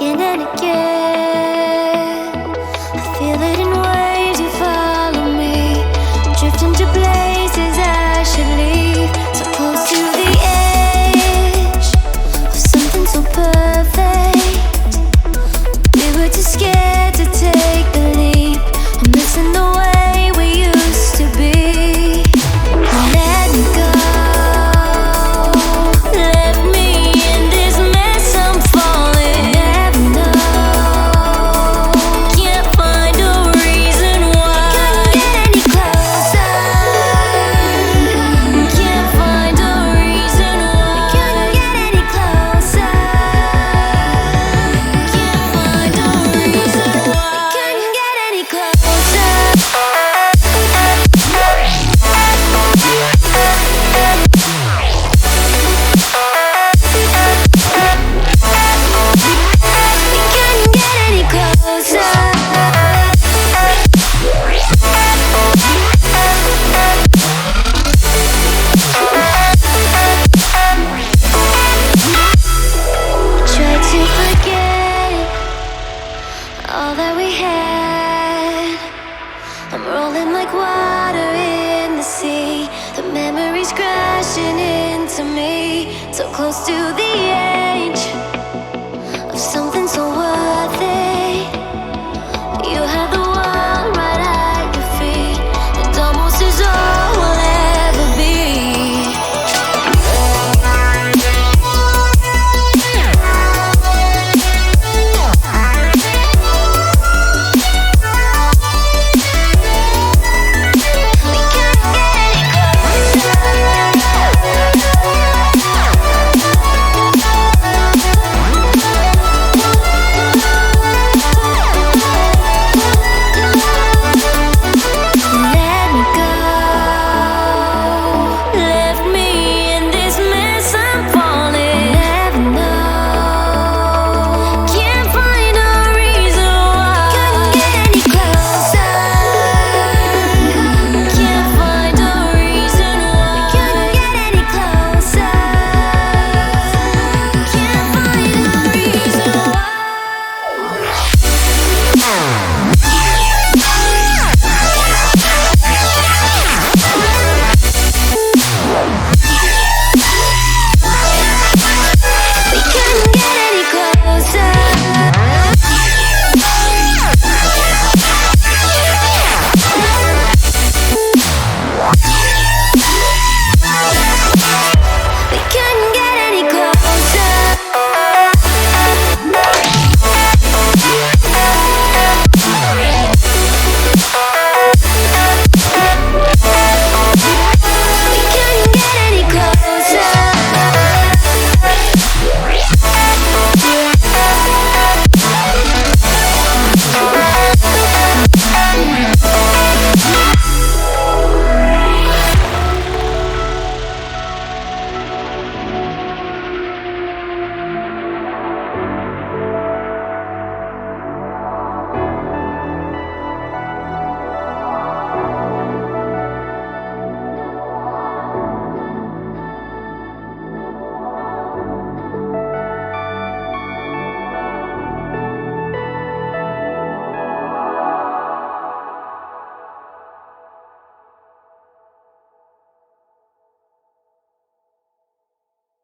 again and again. I feel it in waves, you follow me. I'm drifting to places I should leave. So close to the edge of something so perfect. We were too scared to take the leap. I'm missing the way we used to be. Let me go. Left me in this mess I'm falling. Never know. Can't find a reason why. Couldn't get any closer. Can't find a reason why. Couldn't get any closer. Can't find a reason why. Couldn't get any closer. All that we had, I'm rolling like water in the sea. The memories crashing into me, so close to the